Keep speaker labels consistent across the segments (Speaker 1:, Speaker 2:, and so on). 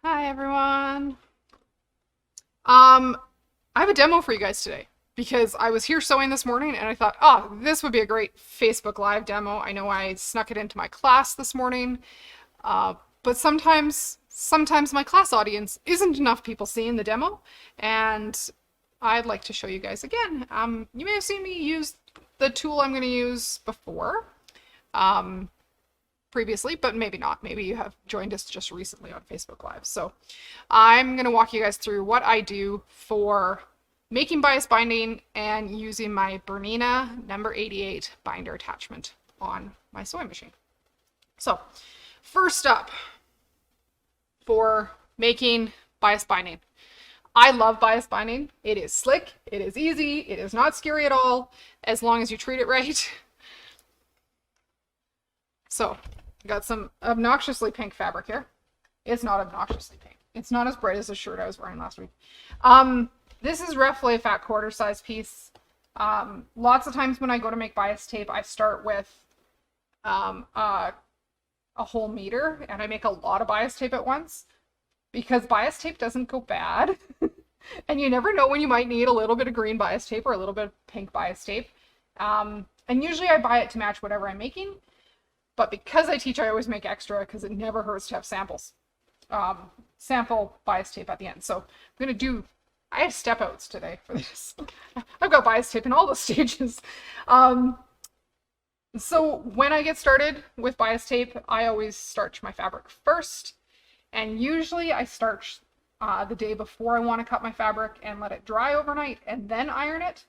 Speaker 1: Hi everyone. Um, I have a demo for you guys today because I was here sewing this morning and I thought, oh, this would be a great Facebook Live demo. I know I snuck it into my class this morning, uh, but sometimes my class audience isn't enough people seeing the demo, and I'd like to show you guys again. You may have seen me use the tool I'm going to use before. Um, Previously, but maybe not. Maybe you have joined us just recently on Facebook Live. So I'm going to walk you guys through what I do for making bias binding and using my Bernina number 88 binder attachment on my sewing machine. So first up, for making bias binding. I love bias binding. It is slick, it is easy, it is not scary at all, as long as you treat it right. So I got some obnoxiously pink fabric here. It's not obnoxiously pink. It's not as bright as the shirt I was wearing last week. This is roughly a fat quarter size piece. Lots of times when I go to make bias tape, I start with a whole meter, and I make a lot of bias tape at once because bias tape doesn't go bad. And you never know when you might need a little bit of green bias tape or a little bit of pink bias tape. And usually I buy it to match whatever I'm making. But because I teach, I always make extra because it never hurts to have samples. Sample bias tape at the end. So I'm going to do, I have step outs today for this. I've got bias tape in all the stages. So when I get started with bias tape, I always starch my fabric first. And usually I starch the day before I want to cut my fabric and let it dry overnight and then iron it.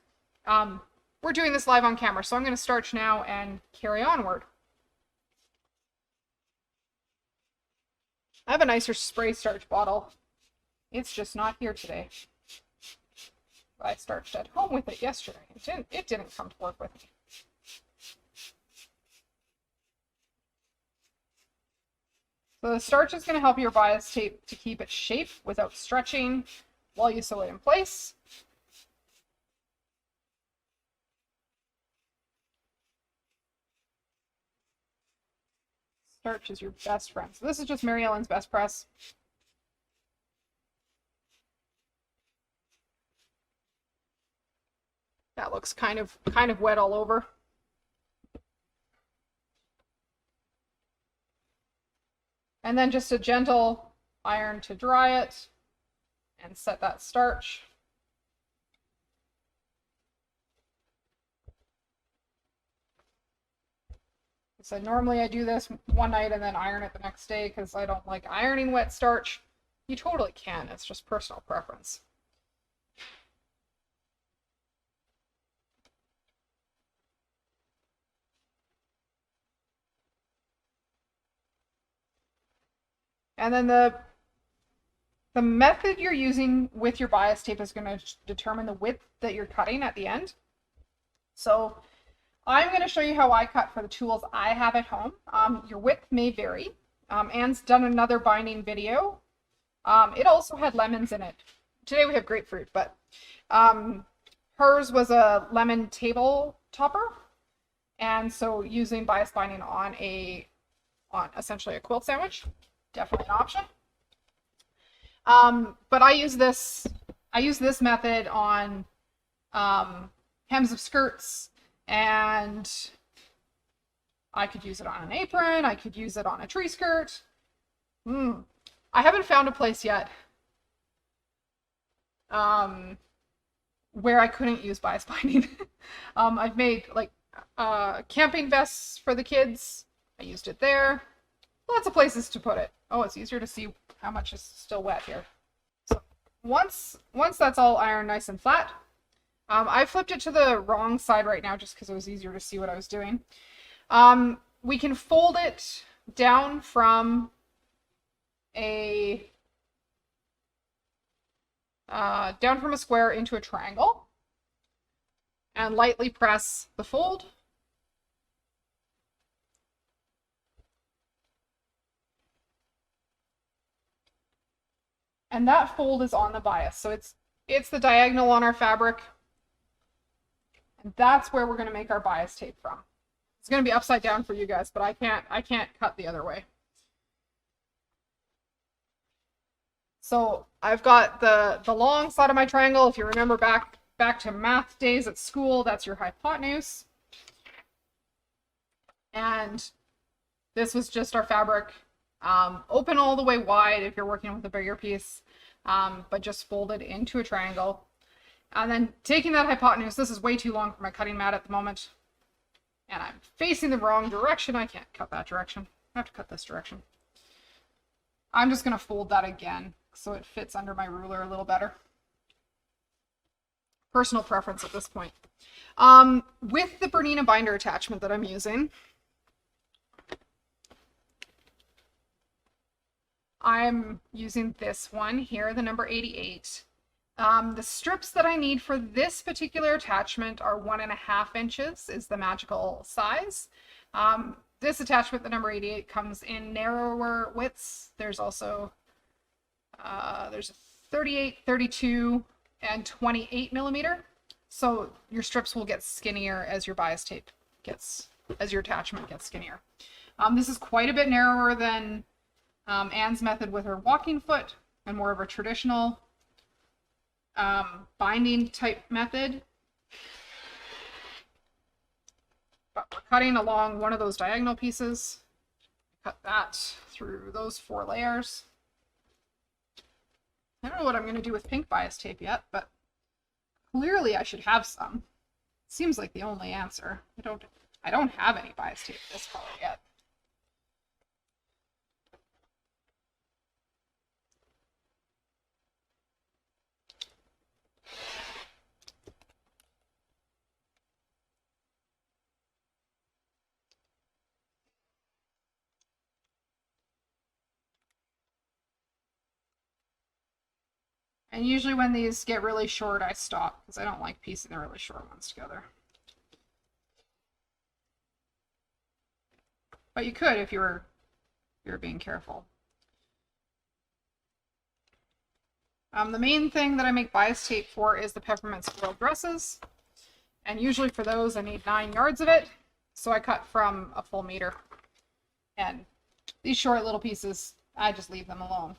Speaker 1: We're doing this live on camera, so I'm going to starch now and carry onward. I have a nicer spray starch bottle. It's just not here today. I starched at home with it yesterday. It didn't come to work with me. So the starch is going to help your bias tape to keep its shape without stretching while you sew it in place. Starch is your best friend. So this is just Mary Ellen's Best Press. That looks kind of wet all over. And then just a gentle iron to dry it and set that starch. So normally I do this one night and then iron it the next day because I don't like ironing wet starch. You totally can, it's just personal preference. And then the method you're using with your bias tape is going to determine the width that you're cutting at the end. So I'm going to show you how I cut for the tools I have at home. Your width may vary. Anne's done another binding video. It also had lemons in it. Today we have grapefruit, but hers was a lemon table topper. And so using bias binding on essentially a quilt sandwich, definitely an option. But I use this method on hems of skirts, and I could use it on an apron, I could use it on a tree skirt. I haven't found a place yet where I couldn't use bias binding. I've made like camping vests for the kids. I used it there. Lots of places to put it. Oh, it's easier to see how much is still wet here. So once that's all ironed nice and flat, I flipped it to the wrong side right now just because it was easier to see what I was doing. We can fold it down from a square into a triangle and lightly press the fold. And that fold is on the bias. So it's the diagonal on our fabric. And that's where we're going to make our bias tape from. It's going to be upside down for you guys, but I can't cut the other way. So I've got the long side of my triangle. If you remember back to math days at school, that's your hypotenuse. And this was just our fabric. Open all the way wide if you're working with a bigger piece, but just folded into a triangle. And then taking that hypotenuse, this is way too long for my cutting mat at the moment. And I'm facing the wrong direction. I can't cut that direction. I have to cut this direction. I'm just going to fold that again so it fits under my ruler a little better. Personal preference at this point. With the Bernina binder attachment that I'm using, I'm using this one here, the number 88. The strips that I need for this particular attachment are 1.5 inches is the magical size. This attachment, the number 88, comes in narrower widths. There's also there's a 38, 32, and 28 millimeter. So your strips will get skinnier as your bias tape as your attachment gets skinnier. This is quite a bit narrower than Anne's method with her walking foot and more of a traditional binding type method. But we're cutting along one of those diagonal pieces. Cut that through those 4 layers. I don't know what I'm going to do with pink bias tape yet, but clearly I should have some. Seems like the only answer. I don't have any bias tape this color yet. And usually when these get really short, I stop because I don't like piecing the really short ones together. But you could if you were being careful. The main thing that I make bias tape for is the peppermint squirrel dresses. And usually for those, I need 9 yards of it. So I cut from a full meter. And these short little pieces, I just leave them alone.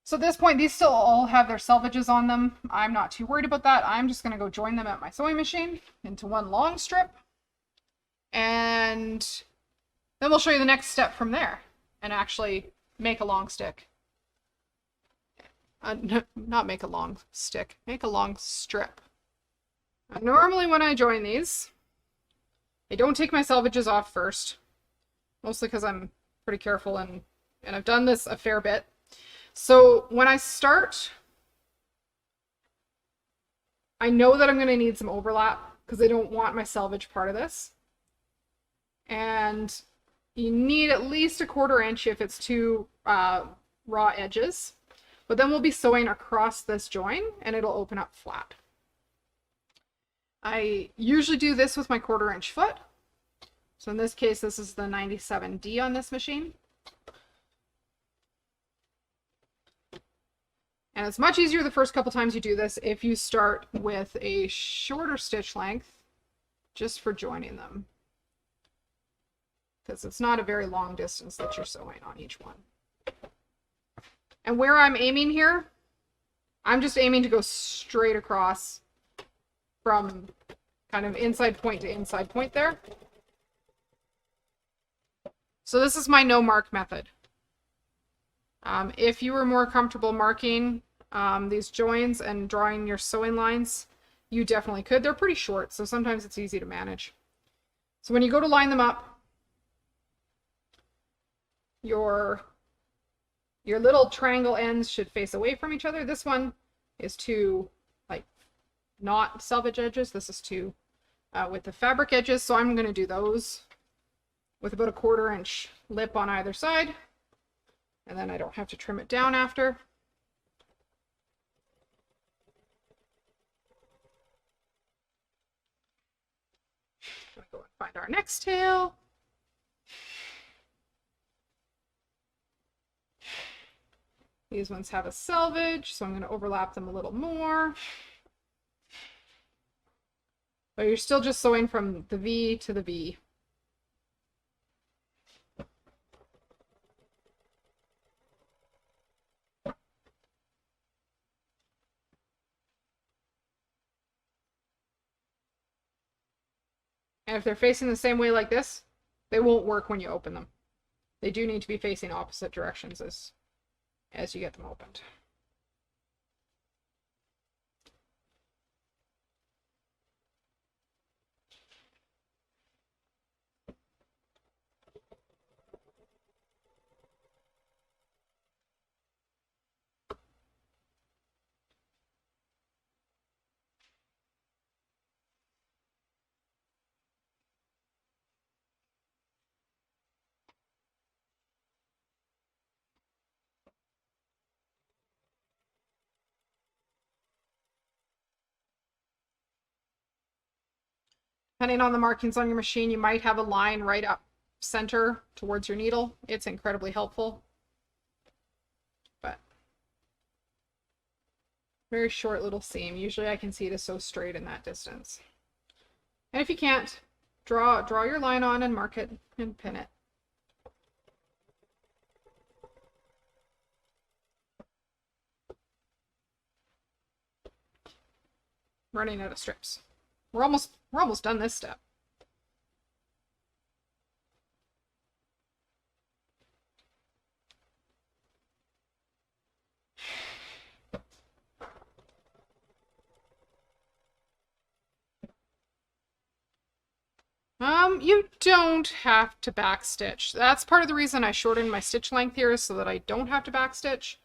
Speaker 1: So at this point, these still all have their selvages on them. I'm not too worried about that. I'm just going to go join them at my sewing machine into one long strip. And then we'll show you the next step from there and actually make a long stick. Not make a long stick, make a long strip. Normally when I join these, I don't take my selvages off first, mostly because I'm pretty careful and I've done this a fair bit. So when I start, I know that I'm going to need some overlap because I don't want my selvage part of this. And you need at least 1/4 inch if it's two raw edges. But then we'll be sewing across this join and it'll open up flat. I usually do this with my 1/4 inch foot. So in this case, this is the 97D on this machine. And it's much easier the first couple times you do this if you start with a shorter stitch length just for joining them. Because it's not a very long distance that you're sewing on each one. And where I'm aiming here, I'm just aiming to go straight across from kind of inside point to inside point there. So this is my no mark method. If you were more comfortable marking these joins and drawing your sewing lines, you definitely could. They're pretty short, so sometimes it's easy to manage. So when you go to line them up, your little triangle ends should face away from each other. This one is two like not selvage edges. This is two with the fabric edges. So I'm going to do those with about 1/4 inch lip on either side. And then I don't have to trim it down after. We'll go and find our next tail. These ones have a selvage, so I'm going to overlap them a little more. But you're still just sewing from the V to the V. And if they're facing the same way like this, they won't work when you open them. They do need to be facing opposite directions as you get them opened. Depending on the markings on your machine, you might have a line right up center towards your needle. It's incredibly helpful. But very short little seam. Usually I can see it is so straight in that distance. And if you can't, draw your line on and mark it and pin it. Running out of strips. We're almost done this step. You don't have to backstitch. That's part of the reason I shortened my stitch length here, so that I don't have to backstitch.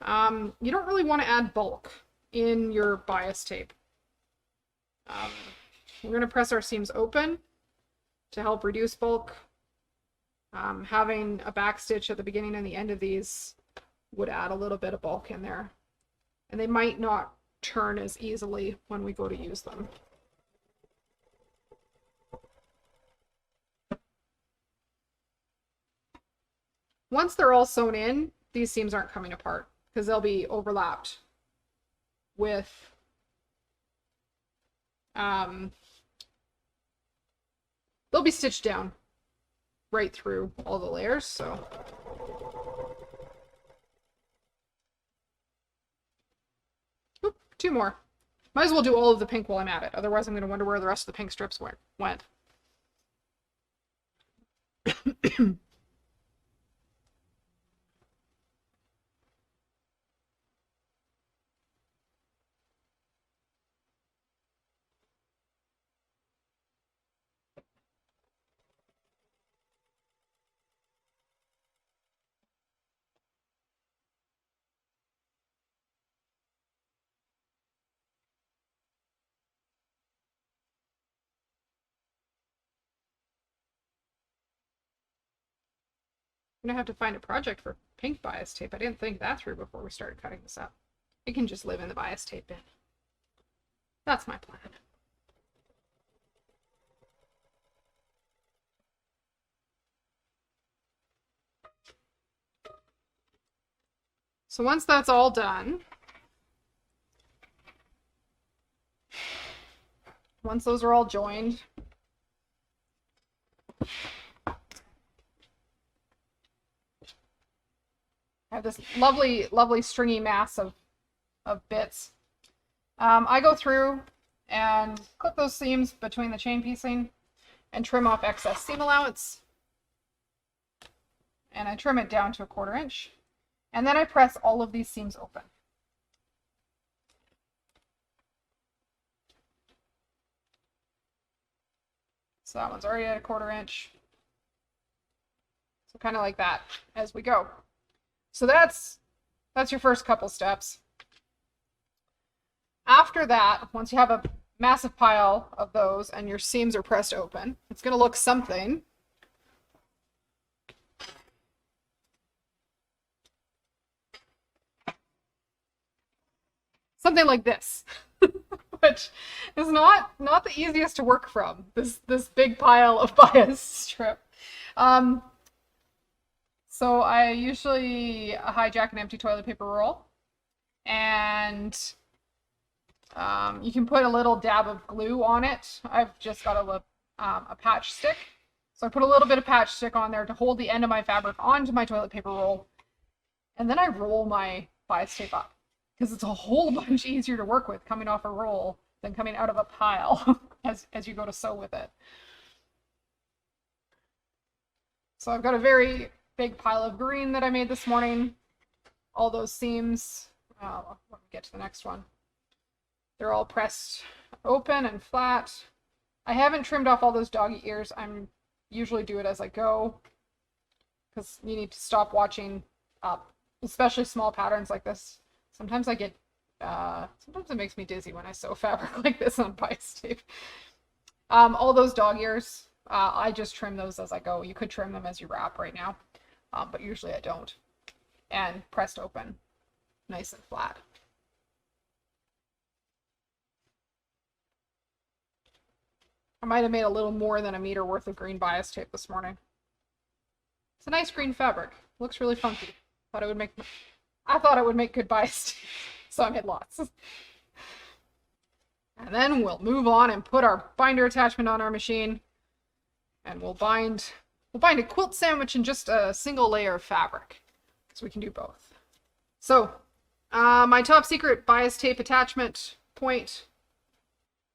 Speaker 1: You don't really want to add bulk in your bias tape. We're going to press our seams open to help reduce bulk. Having a backstitch at the beginning and the end of these would add a little bit of bulk in there. And they might not turn as easily when we go to use them. Once they're all sewn in, these seams aren't coming apart because they'll be overlapped with they'll be stitched down right through all the layers, so. Oop, 2 more. Might as well do all of the pink while I'm at it. Otherwise I'm going to wonder where the rest of the pink strips went. I'm gonna have to find a project for pink bias tape. I didn't think that through before we started cutting this up. It can just live in the bias tape bin. That's my plan. So once that's all done, once those are all joined, I have this lovely, lovely stringy mass of bits. I go through and clip those seams between the chain piecing and trim off excess seam allowance. And I trim it down to 1/4 inch. And then I press all of these seams open. So that one's already at 1/4 inch. So kind of like that as we go. So that's your first couple steps. After that, once you have a massive pile of those and your seams are pressed open, it's going to look something like this, which is not the easiest to work from, this big pile of bias strip. So I usually hijack an empty toilet paper roll, and you can put a little dab of glue on it. I've just got a patch stick. So I put a little bit of patch stick on there to hold the end of my fabric onto my toilet paper roll. And then I roll my bias tape up, because it's a whole bunch easier to work with coming off a roll than coming out of a pile as you go to sew with it. So I've got a very big pile of green that I made this morning. All those seams, let me get to the next one. They're all pressed open and flat. I haven't trimmed off all those doggy ears. I'm usually do it as I go because you need to stop watching up, especially small patterns like this. Sometimes I get, sometimes it makes me dizzy when I sew fabric like this on bias tape. All those dog ears, I just trim those as I go. You could trim them as you wrap right now, but usually I don't. And pressed open, nice and flat. I might have made a little more than a meter worth of green bias tape this morning. It's a nice green fabric. Looks really funky. I thought it would make good bias tape, so I made lots. And then we'll move on and put our binder attachment on our machine, and we'll bind a quilt sandwich in just a single layer of fabric, so we can do both. So my top secret bias tape attachment point.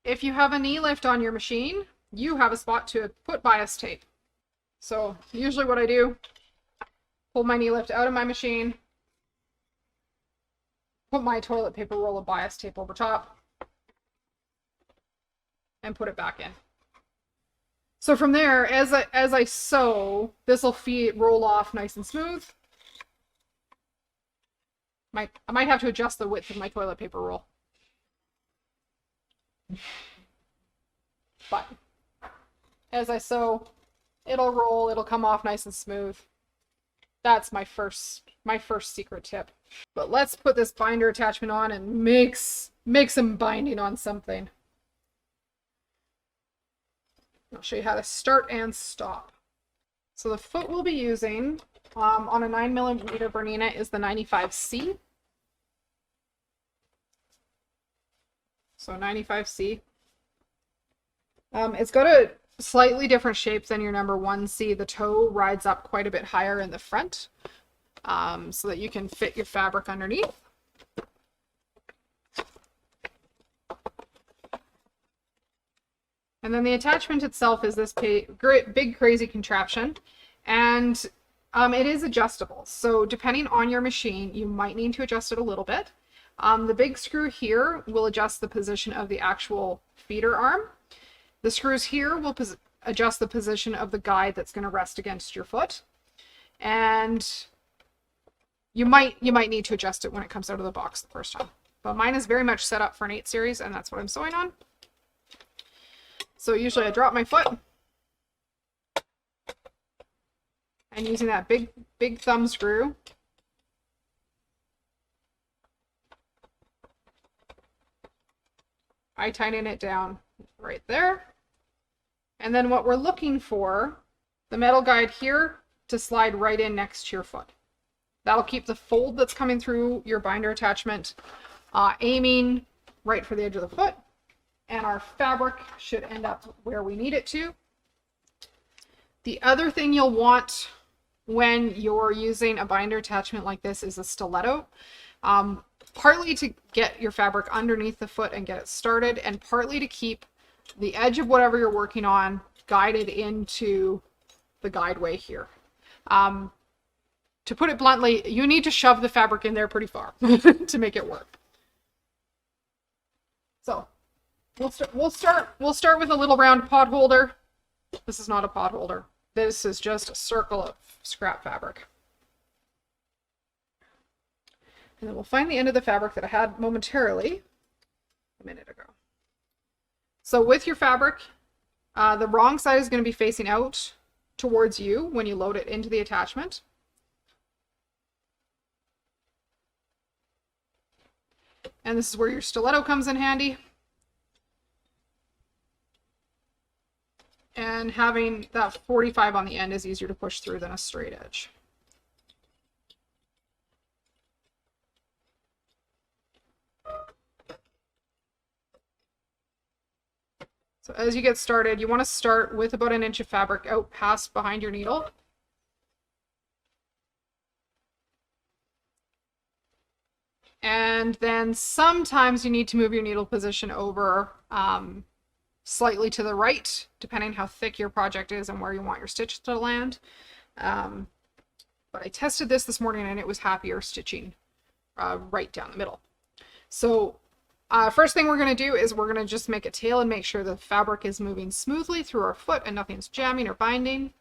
Speaker 1: If you have a knee lift on your machine, you have a spot to put bias tape. So usually what I do, pull my knee lift out of my machine, put my toilet paper roll of bias tape over top, and put it back in. So from there, as I sew, this will roll off nice and smooth. I might have to adjust the width of my toilet paper roll. But as I sew, it'll roll, it'll come off nice and smooth. That's my first secret tip. But let's put this binder attachment on and make some binding on something. I'll show you how to start and stop. So the foot we'll be using on a 9mm Bernina is the 95C. So 95C. It's got a slightly different shape than your number 1C. The toe rides up quite a bit higher in the front, so that you can fit your fabric underneath. And then the attachment itself is this big crazy contraption, and it is adjustable. So depending on your machine, you might need to adjust it a little bit. The big screw here will adjust the position of the actual feeder arm. The screws here will adjust the position of the guide that's going to rest against your foot. And you might need to adjust it when it comes out of the box the first time. But mine is very much set up for an 8 series, and that's what I'm sewing on. So usually I drop my foot, and using that big thumb screw, I tighten it down right there. And then what we're looking for, the metal guide here to slide right in next to your foot. That'll keep the fold that's coming through your binder attachment aiming right for the edge of the foot. And our fabric should end up where we need it to. The other thing you'll want when you're using a binder attachment like this is a stiletto. Partly to get your fabric underneath the foot and get it started, and partly to keep the edge of whatever you're working on guided into the guideway here. To put it bluntly, you need to shove the fabric in there pretty far to make it work. So we'll start with a little round pot holder. This is not a pot holder. This is just a circle of scrap fabric. And then we'll find the end of the fabric that I had momentarily a minute ago. So with your fabric, the wrong side is going to be facing out towards you when you load it into the attachment. And this is where your stiletto comes in handy. And having that 45 on the end is easier to push through than a straight edge. So as you get started, you want to start with about 1 inch of fabric out past behind your needle. And then sometimes you need to move your needle position over slightly to the right, depending how thick your project is and where you want your stitch to land. But I tested this morning and it was happier stitching right down the middle. So first thing we're going to do is we're going to just make a tail and make sure the fabric is moving smoothly through our foot and nothing's jamming or binding.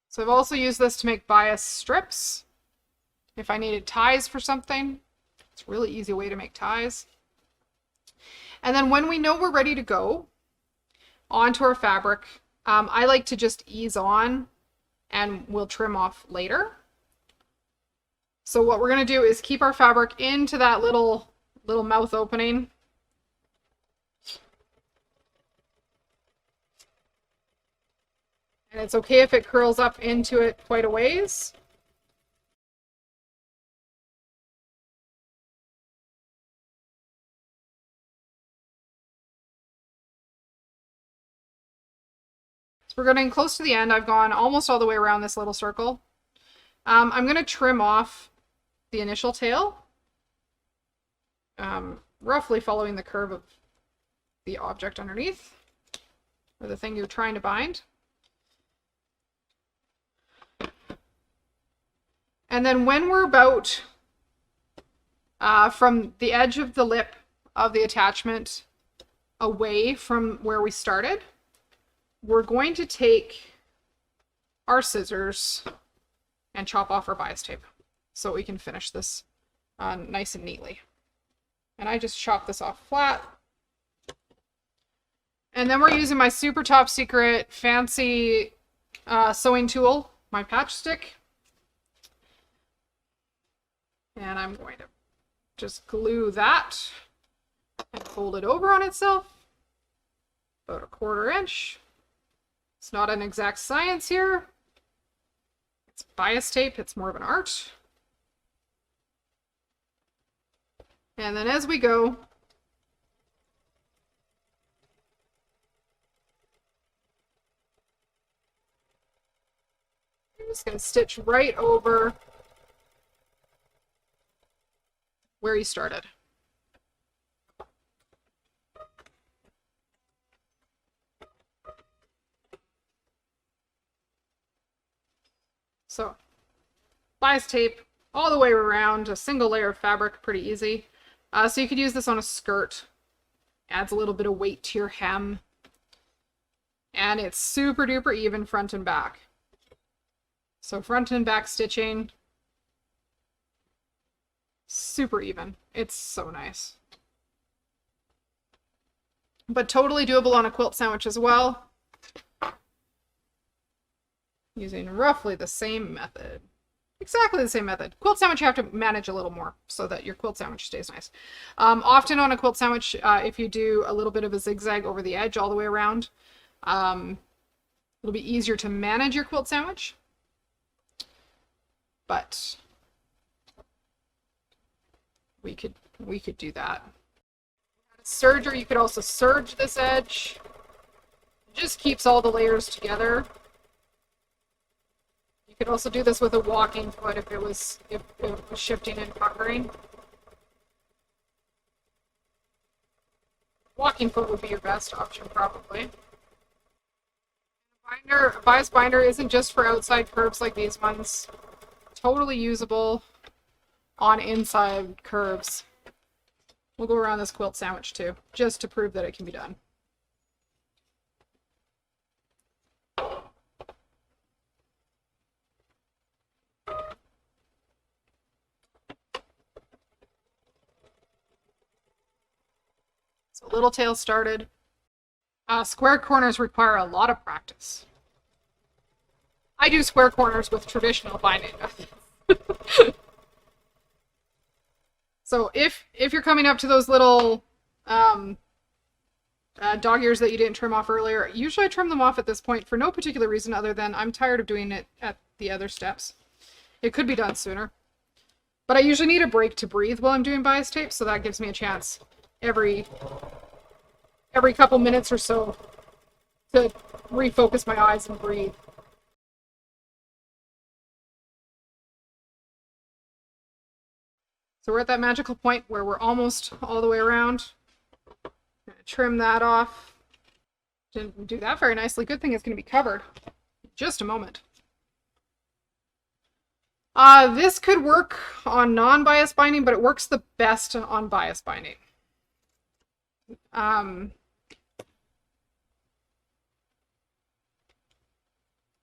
Speaker 1: So I've also used this to make bias strips. If I needed ties for something, it's a really easy way to make ties. And then when we know we're ready to go onto our fabric, I like to just ease on and we'll trim off later. So what we're going to do is keep our fabric into that little mouth opening. And it's okay if it curls up into it quite a ways. So we're getting close to the end. I've gone almost all the way around this little circle. I'm going to trim off the initial tail, roughly following the curve of the object underneath, or the thing you're trying to bind. And then when we're about from the edge of the lip of the attachment away from where we started, we're going to take our scissors and chop off our bias tape so we can finish this nice and neatly. And I just chop this off flat. And then we're using my super top secret fancy sewing tool, my patch stick. And I'm going to just glue that and fold it over on itself, about 1/4 inch. It's not an exact science here. It's bias tape, it's more of an art. And then as we go, I'm just going to stitch right over where you started. So, bias tape all the way around, a single layer of fabric, pretty easy. So you could use this on a skirt. Adds a little bit of weight to your hem. And it's super duper even front and back. So front and back stitching, super even. It's so nice. But totally doable on a quilt sandwich as well. Using roughly the same method. Exactly the same method. Quilt sandwich, you have to manage a little more so that your quilt sandwich stays nice. Often on a quilt sandwich, if you do a little bit of a zigzag over the edge all the way around, it'll be easier to manage your quilt sandwich. But we could do that. Serger, you could also serge this edge. It just keeps all the layers together. You could also do this with a walking foot if it was shifting and puckering. Walking foot would be your best option, probably. A bias binder isn't just for outside curves like these ones. Totally usable on inside curves. We'll go around this quilt sandwich too, just to prove that it can be done. So little tail started. Square corners require a lot of practice. I do square corners with traditional binding methods. So if you're coming up to those little dog ears that you didn't trim off earlier, usually I trim them off at this point for no particular reason other than I'm tired of doing it at the other steps. It could be done sooner. But I usually need a break to breathe while I'm doing bias tape, so that gives me a chance every every couple minutes or so to refocus my eyes and breathe. So we're at that magical point where we're almost all the way around. I'm gonna trim that off. Didn't do that very nicely. Good thing it's going to be covered. Just a moment. This could work on non-bias binding, but it works the best on bias binding.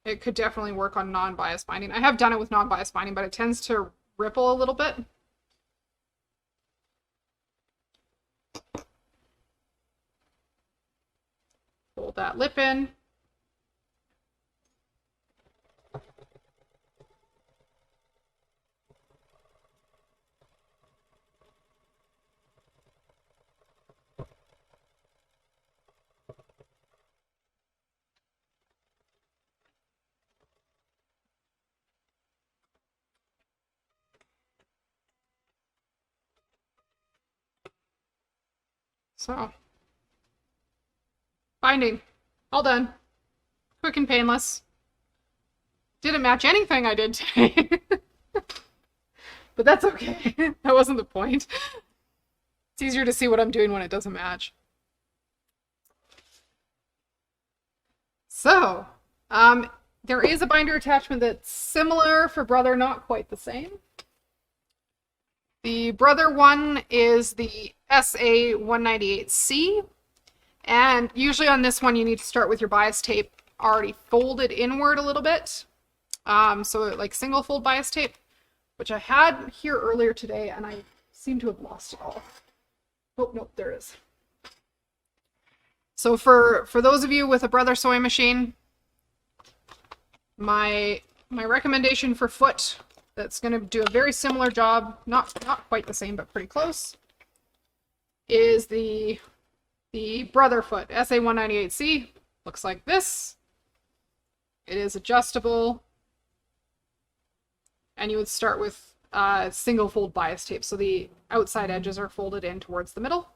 Speaker 1: It could definitely work on non-bias binding. I have done it with non-bias binding, but it tends to ripple a little bit. Fold that lip in. So, binding, all done. Quick and painless. Didn't match anything I did today. But that's okay. That wasn't the point. It's easier to see what I'm doing when it doesn't match. So, there is a binder attachment that's similar for Brother, not quite the same. The Brother one is the SA198C, and usually on this one you need to start with your bias tape already folded inward a little bit. So like single fold bias tape, which I had here earlier today, and I seem to have lost it all. Oh, no, there it is. So for those of you with a Brother sewing machine, my recommendation for foot that's going to do a very similar job, not quite the same, but pretty close, is the Brother foot, SA198C. Looks like this. It is adjustable, and you would start with single fold bias tape, so the outside edges are folded in towards the middle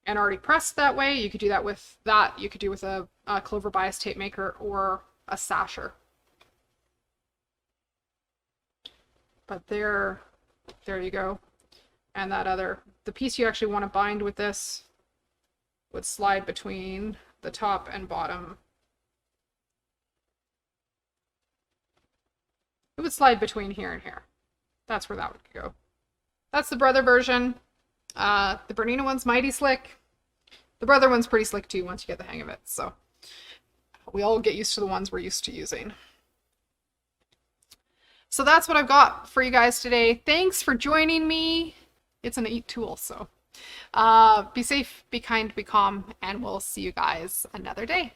Speaker 1: and already pressed that way. You could do that with that. You could do with a clover bias tape maker or a sasher. But there you go. And that the piece you actually want to bind with this would slide between the top and bottom. It would slide between here and here. That's where that would go. That's the Brother version. The Bernina one's mighty slick. The Brother one's pretty slick too once you get the hang of it. So we all get used to the ones we're used to using. So that's what I've got for you guys today. Thanks for joining me. It's a neat tool, so be safe, be kind, be calm, and we'll see you guys another day.